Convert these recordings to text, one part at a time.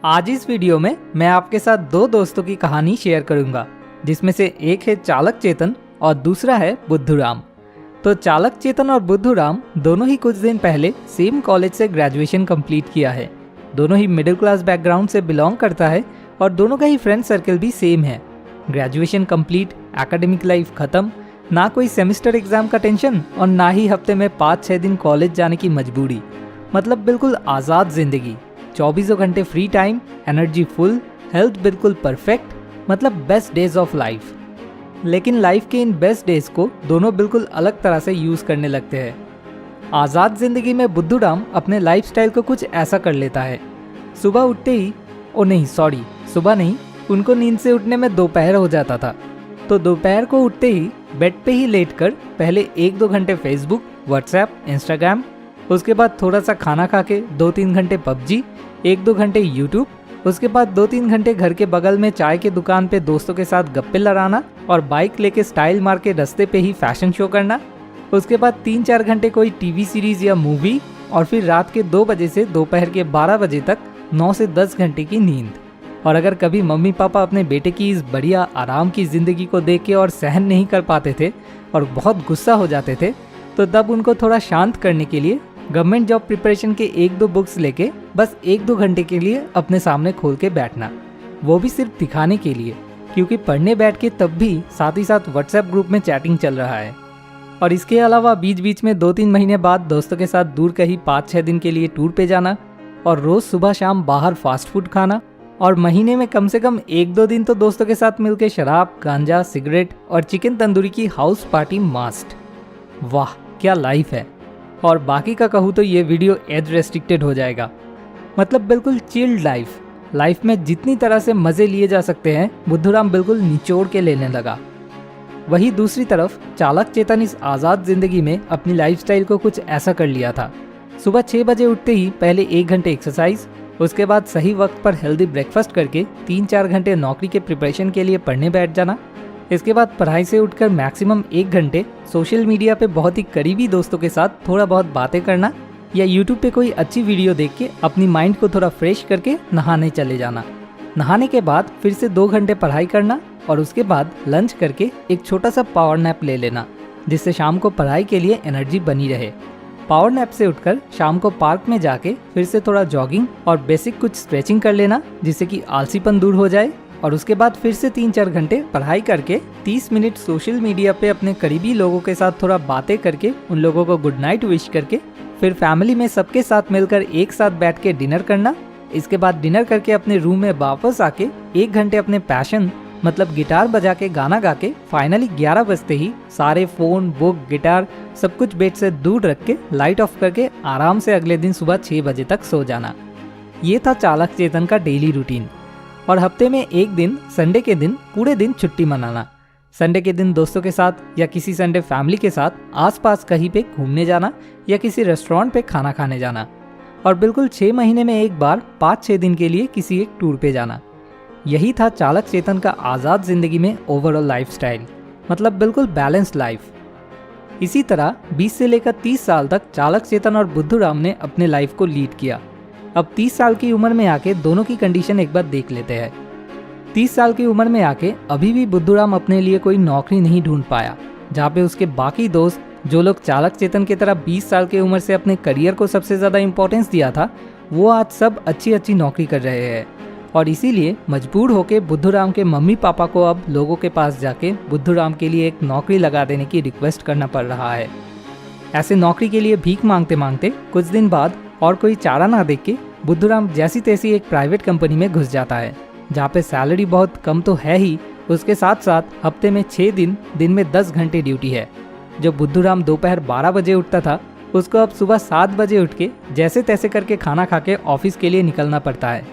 आज इस वीडियो में मैं आपके साथ दो दोस्तों की कहानी शेयर करूंगा, जिसमें से एक है चालक चेतन और दूसरा है बुद्धूराम। तो चालक चेतन और बुद्धूराम दोनों ही कुछ दिन पहले सेम कॉलेज से ग्रेजुएशन कंप्लीट किया है। दोनों ही मिडिल क्लास बैकग्राउंड से बिलोंग करता है और दोनों का ही फ्रेंड सर्कल भी सेम है। ग्रेजुएशन कंप्लीट, एकेडमिक लाइफ खत्म, ना कोई सेमेस्टर एग्जाम का टेंशन और ना ही हफ्ते में 5-6 दिन कॉलेज जाने की मजबूरी। मतलब बिल्कुल आज़ाद जिंदगी, 24 घंटे free time, energy full, health बिल्कुल परफेक्ट, मतलब बेस्ट डेज ऑफ लाइफ। लेकिन लाइफ के इन बेस्ट डेज को दोनों बिल्कुल अलग तरह से यूज़ करने लगते हैं। आज़ाद जिंदगी में बुद्धूराम अपने लाइफस्टाइल को कुछ ऐसा कर लेता है। सुबह उठते ही सुबह नहीं, उनको नींद से उठने में दोपहर हो जाता था। तो दोपहर को उठते ही बेड पे ही लेटकर पहले 1-2 घंटे फेसबुक, व्हाट्सएप, इंस्टाग्राम, उसके बाद थोड़ा सा खाना खा के 2-3 घंटे पबजी, 1-2 घंटे यूट्यूब, उसके बाद 2-3 घंटे घर के बगल में चाय के दुकान पे दोस्तों के साथ गप्पे लड़ाना और बाइक लेके स्टाइल मार के रास्ते पे ही फैशन शो करना। उसके बाद 3-4 घंटे कोई टीवी सीरीज या मूवी और फिर रात के 2 बजे से दोपहर के 12 बजे तक 9 से 10 घंटे की नींद। और अगर कभी मम्मी पापा अपने बेटे की इस बढ़िया आराम की ज़िंदगी को देख के और सहन नहीं कर पाते थे और बहुत गुस्सा हो जाते थे, तो तब उनको थोड़ा शांत करने के लिए गवर्नमेंट जॉब प्रिपरेशन के 1-2 बुक्स लेके बस 1-2 घंटे के लिए अपने सामने खोल के बैठना, वो भी सिर्फ दिखाने के लिए, क्योंकि पढ़ने बैठ के तब भी साथ ही साथ व्हाट्सएप ग्रुप में चैटिंग चल रहा है। और इसके अलावा बीच बीच में 2-3 महीने बाद दोस्तों के साथ दूर कहीं 5-6 दिन के लिए टूर पे जाना और रोज़ सुबह शाम बाहर फास्ट फूड खाना और महीने में कम से कम 1-2 दिन तो दोस्तों के साथ मिलकर शराब, गांजा, सिगरेट और चिकन तंदूरी की हाउस पार्टी मस्ट। वाह क्या लाइफ है। और बाकी का कहूँ तो ये वीडियो एज रेस्ट्रिक्टेड हो जाएगा। मतलब बिल्कुल चिल्ड लाइफ में जितनी तरह से मज़े लिए जा सकते हैं बुद्धूराम बिल्कुल निचोड़ के लेने लगा। वही दूसरी तरफ चालक चेतन इस आज़ाद ज़िंदगी में अपनी लाइफस्टाइल को कुछ ऐसा कर लिया था। सुबह 6 बजे उठते ही पहले 1 घंटे एक्सरसाइज, उसके बाद सही वक्त पर हेल्दी ब्रेकफास्ट करके 3-4 घंटे नौकरी के प्रिपरेशन के लिए पढ़ने बैठ जाना। इसके बाद पढ़ाई से उठकर मैक्सिमम 1 घंटे सोशल मीडिया पे बहुत ही करीबी दोस्तों के साथ थोड़ा बहुत बातें करना या यूट्यूब पे कोई अच्छी वीडियो देख के अपनी माइंड को थोड़ा फ्रेश करके नहाने चले जाना। नहाने के बाद फिर से 2 घंटे पढ़ाई करना और उसके बाद लंच करके एक छोटा सा पावर नैप ले लेना, जिससे शाम को पढ़ाई के लिए एनर्जी बनी रहे। पावर नैप से उठकर शाम को पार्क में जाके फिर से थोड़ा जॉगिंग और बेसिक कुछ स्ट्रेचिंग कर लेना, जिससे कि आलसीपन दूर हो जाए। और उसके बाद फिर से 3-4 घंटे पढ़ाई करके 30 मिनट सोशल मीडिया पे अपने करीबी लोगों के साथ थोड़ा बातें करके उन लोगों को गुड नाइट विश करके फिर फैमिली में सबके साथ मिलकर एक साथ बैठ के डिनर करना। इसके बाद डिनर करके अपने रूम में वापस आके 1 घंटे अपने पैशन मतलब गिटार बजा के गाना गा के फाइनली 11 बजते ही सारे फ़ोन, बुक, गिटार सब कुछ बेड से दूर रख के लाइट ऑफ करके आराम से अगले दिन सुबह 6 बजे तक सो जाना। ये था चालक चेतन का डेली रूटीन। और हफ्ते में एक दिन संडे के दिन पूरे दिन छुट्टी मनाना। संडे के दिन दोस्तों के साथ या किसी संडे फैमिली के साथ आसपास कहीं पे घूमने जाना या किसी रेस्टोरेंट पे खाना खाने जाना। और बिल्कुल 6 महीने में एक बार 5-6 दिन के लिए किसी एक टूर पे जाना। यही था चालक चेतन का आज़ाद ज़िंदगी में ओवरऑल लाइफस्टाइल, मतलब बिल्कुल बैलेंस्ड लाइफ। इसी तरह 20 से लेकर 30 साल तक चालक चेतन और बुद्धूराम ने अपने लाइफ को लीड किया। अब 30 साल की उम्र में आके दोनों की कंडीशन एक बार देख लेते हैं। 30 साल की उम्र में आके अभी भी बुद्धूराम अपने लिए कोई नौकरी नहीं ढूंढ पाया, जहाँ पे उसके बाकी दोस्त जो लोग चालक चेतन की तरह 20 साल की उम्र से अपने करियर को सबसे ज़्यादा इम्पोर्टेंस दिया था, वो आज सब अच्छी नौकरी कर रहे हैं। और इसीलिए मजबूर होकर बुद्धूराम के मम्मी पापा को अब लोगों के पास जाके बुद्धूराम के लिए एक नौकरी लगा देने की रिक्वेस्ट करना पड़ रहा है। ऐसे नौकरी के लिए भीख मांगते मांगते कुछ दिन बाद और कोई चारा ना देख के बुद्धूराम जैसी तैसी एक प्राइवेट कंपनी में घुस जाता है, जहाँ पे सैलरी बहुत कम तो है ही, उसके साथ साथ हफ्ते में 6 दिन में 10 घंटे ड्यूटी है। जो बुद्धूराम दोपहर 12 बजे उठता था, उसको अब सुबह 7 बजे उठ के जैसे तैसे करके खाना खा के ऑफिस के लिए निकलना पड़ता है।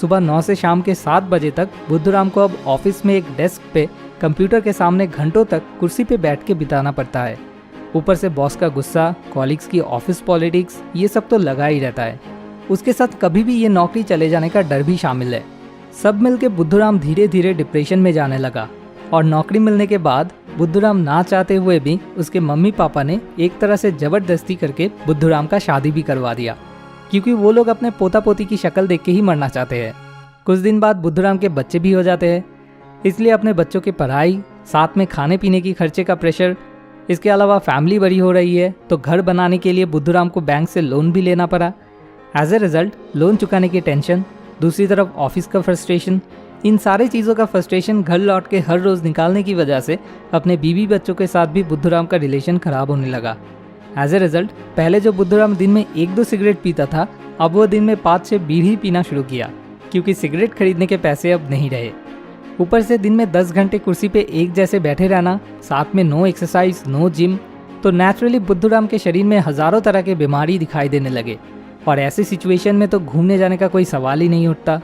सुबह 9 से शाम के 7 बजे तक बुद्धूराम को अब ऑफिस में एक डेस्क पे कंप्यूटर के सामने घंटों तक कुर्सी पे बैठ के बिताना पड़ता है। ऊपर से बॉस का गुस्सा, कॉलीग्स की ऑफिस पॉलिटिक्स, ये सब तो लगा ही रहता है। उसके साथ कभी भी ये नौकरी चले जाने का डर भी शामिल है। सब मिलके बुद्धूराम धीरे धीरे डिप्रेशन में जाने लगा। और नौकरी मिलने के बाद बुद्धूराम ना चाहते हुए भी उसके मम्मी पापा ने एक तरह से जबरदस्ती करके बुद्धूराम का शादी भी करवा दिया, क्योंकि वो लोग अपने पोता पोती की शक्ल देख के ही मरना चाहते हैं। कुछ दिन बाद बुद्धूराम के बच्चे भी हो जाते हैं, इसलिए अपने बच्चों की पढ़ाई, साथ में खाने पीने की खर्चे का प्रेशर, इसके अलावा फैमिली बड़ी हो रही है तो घर बनाने के लिए बुद्धूराम को बैंक से लोन भी लेना पड़ा। एज ए रिजल्ट लोन चुकाने की टेंशन, दूसरी तरफ ऑफिस का फ्रस्ट्रेशन, इन सारी चीज़ों का फ्रस्ट्रेशन घर लौट के हर रोज़ निकालने की वजह से अपने बीवी बच्चों के साथ भी बुद्धूराम का रिलेशन खराब होने लगा। एज ए रिजल्ट पहले जो बुद्धूराम दिन में 1-2 सिगरेट पीता था, अब वो दिन में 5-6 बीड़ी पीना शुरू किया, क्योंकि सिगरेट खरीदने के पैसे अब नहीं रहे। ऊपर से दिन में 10 घंटे कुर्सी पे एक जैसे बैठे रहना, साथ में नो एक्सरसाइज, नो जिम, तो नेचुरली बुद्धूराम के शरीर में हज़ारों तरह के बीमारी दिखाई देने लगे। और ऐसी सिचुएशन में तो घूमने जाने का कोई सवाल ही नहीं उठता।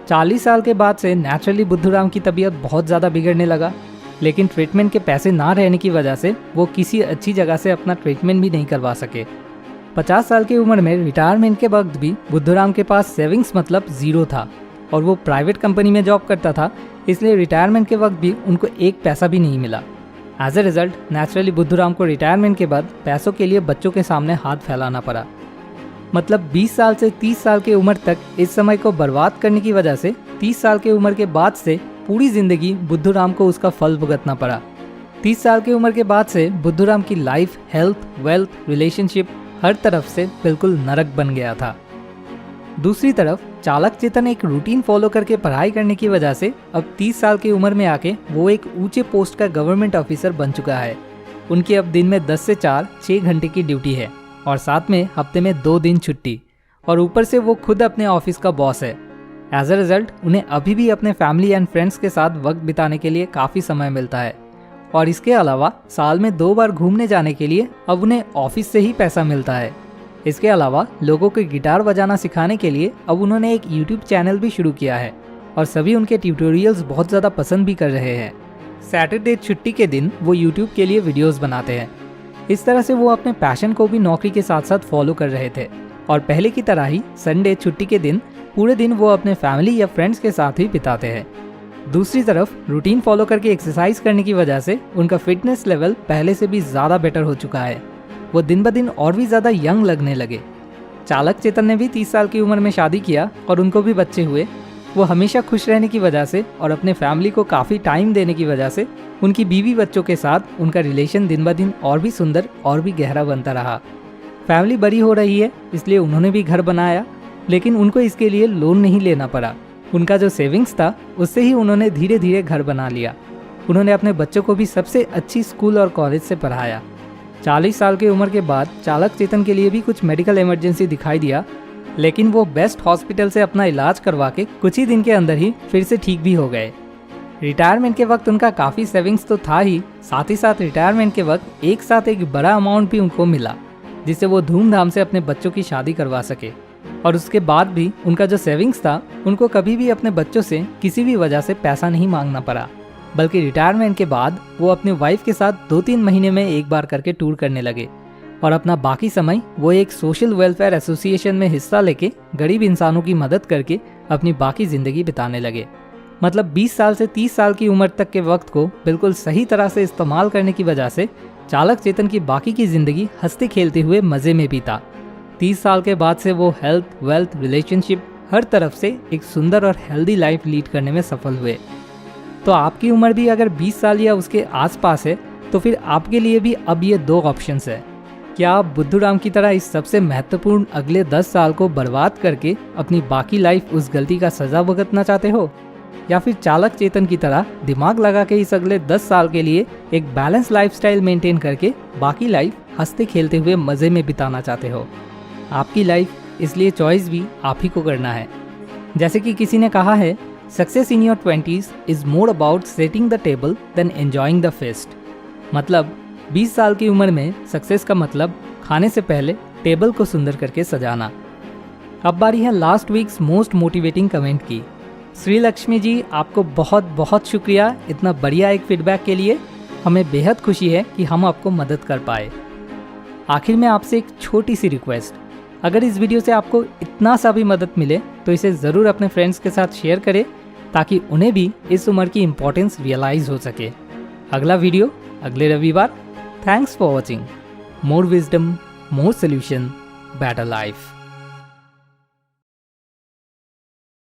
40 साल के बाद से नेचुरली बुद्धूराम की तबीयत बहुत ज़्यादा बिगड़ने लगा, लेकिन ट्रीटमेंट के पैसे ना रहने की वजह से वो किसी अच्छी जगह से अपना ट्रीटमेंट भी नहीं करवा सके। 50 साल की उम्र में रिटायरमेंट के वक्त भी बुद्धूराम के पास सेविंग्स मतलब ज़ीरो था, और वो प्राइवेट कंपनी में जॉब करता था, इसलिए रिटायरमेंट के वक्त भी उनको एक पैसा भी नहीं मिला। As a result naturally Buddhuram को रिटायरमेंट के बाद पैसों के लिए बच्चों के सामने हाथ फैलाना पड़ा। मतलब 20 साल से 30 साल की उम्र तक इस समय को बर्बाद करने की वजह से 30 साल की उम्र के बाद से पूरी जिंदगी बुद्धूराम को उसका फल भुगतना पड़ा। 30 साल की उम्र के बाद से बुद्धूराम की लाइफ, हेल्थ, वेल्थ, रिलेशनशिप हर तरफ से बिल्कुल नरक बन गया था। दूसरी तरफ चालक चेतन एक रूटीन फॉलो करके पढ़ाई करने की वजह से अब 30 साल की उम्र में आके वो एक ऊंचे पोस्ट का गवर्नमेंट ऑफिसर बन चुका है। उनकी अब दिन में 10 से 4 6 घंटे की ड्यूटी है, और साथ में हफ्ते में 2 दिन छुट्टी, और ऊपर से वो खुद अपने ऑफिस का बॉस है। एज अ रिजल्ट उन्हें अभी भी अपने फैमिली एंड फ्रेंड्स के साथ वक्त बिताने के लिए काफ़ी समय मिलता है, और इसके अलावा साल में 2 बार घूमने जाने के लिए अब उन्हें ऑफिस से ही पैसा मिलता है। इसके अलावा लोगों को गिटार बजाना सिखाने के लिए अब उन्होंने एक यूट्यूब चैनल भी शुरू किया है, और सभी उनके ट्यूटोरियल्स बहुत ज़्यादा पसंद भी कर रहे हैं। सैटरडे छुट्टी के दिन वो यूट्यूब के लिए वीडियोस बनाते हैं। इस तरह से वो अपने पैशन को भी नौकरी के साथ साथ फॉलो कर रहे थे, और पहले की तरह ही संडे छुट्टी के दिन पूरे दिन वो अपने फैमिली या फ्रेंड्स के साथ ही बिताते हैं। दूसरी तरफ रूटीन फॉलो करके एक्सरसाइज करने की वजह से उनका फिटनेस लेवल पहले से भी ज़्यादा बेटर हो चुका है। वो दिन ब दिन और भी ज़्यादा यंग लगने लगे। चालक चेतन ने भी 30 साल की उम्र में शादी किया और उनको भी बच्चे हुए। वो हमेशा खुश रहने की वजह से और अपने फैमिली को काफ़ी टाइम देने की वजह से उनकी बीवी बच्चों के साथ उनका रिलेशन दिन ब दिन और भी सुंदर और भी गहरा बनता रहा। फैमिली बड़ी हो रही है, इसलिए उन्होंने भी घर बनाया, लेकिन उनको इसके लिए लोन नहीं लेना पड़ा। उनका जो सेविंग्स था उससे ही उन्होंने धीरे धीरे घर बना लिया। उन्होंने अपने बच्चों को भी सबसे अच्छी स्कूल और कॉलेज से पढ़ाया। 40 साल की उम्र के बाद चालक चेतन के लिए भी कुछ मेडिकल इमरजेंसी दिखाई दिया, लेकिन वो बेस्ट हॉस्पिटल से अपना इलाज करवा के कुछ ही दिन के अंदर ही फिर से ठीक भी हो गए। रिटायरमेंट के वक्त उनका काफ़ी सेविंग्स तो था ही, साथ ही साथ रिटायरमेंट के वक्त एक साथ एक बड़ा अमाउंट भी उनको मिला, जिससे वो धूमधाम से अपने बच्चों की शादी करवा सके। और उसके बाद भी उनका जो सेविंग्स था उनको कभी भी अपने बच्चों से किसी भी वजह से पैसा नहीं मांगना पड़ा, बल्कि रिटायरमेंट के बाद वो अपनी वाइफ के साथ 2-3 महीने में एक बार करके टूर करने लगे, और अपना बाकी समय वो एक सोशल वेलफेयर एसोसिएशन में हिस्सा लेके गरीब इंसानों की मदद करके अपनी बाकी ज़िंदगी बिताने लगे। मतलब 20 साल से 30 साल की उम्र तक के वक्त को बिल्कुल सही तरह से इस्तेमाल करने की वजह से चालक चेतन की बाकी की ज़िंदगी हंसते खेलते हुए मज़े में बीता। 30 साल के बाद से वो हेल्थ, वेल्थ, रिलेशनशिप हर तरफ से एक सुंदर और हेल्दी लाइफ लीड करने में सफल हुए। तो आपकी उम्र भी अगर 20 साल या उसके आसपास है तो फिर आपके लिए भी अब ये 2 ऑप्शंस है। क्या आप बुद्धूराम की तरह इस सबसे महत्वपूर्ण अगले 10 साल को बर्बाद करके अपनी बाकी लाइफ उस गलती का सज़ा भुगतना चाहते हो, या फिर चालक चेतन की तरह दिमाग लगा के इस अगले 10 साल के लिए एक बैलेंस लाइफस्टाइल मेंटेन करके बाकी लाइफ हंसते खेलते हुए मज़े में बिताना चाहते हो? आपकी लाइफ, इसलिए चॉइस भी आप ही को करना है। जैसे कि किसी ने कहा है, success in your 20s is more about setting the table than enjoying the feast. मतलब 20 साल की उम्र में सक्सेस का मतलब खाने से पहले टेबल को सुंदर करके सजाना। अब बारी है last weeks most motivating comment की। श्री लक्ष्मी जी, आपको बहुत बहुत शुक्रिया इतना बढ़िया एक फीडबैक के लिए। हमें बेहद खुशी है कि हम आपको मदद कर पाए। आखिर में आपसे एक छोटी सी रिक्वेस्ट, अगर इस वीडियो से आपको इतना सा भी मदद मिले तो इसे ज़रूर अपने फ्रेंड्स के साथ शेयर करें, ताकि उन्हें भी इस उम्र की इम्पोर्टेंस रियलाइज़ हो सके। अगला वीडियो अगले रविवार। Thanks for watching. More wisdom, more solution, better life.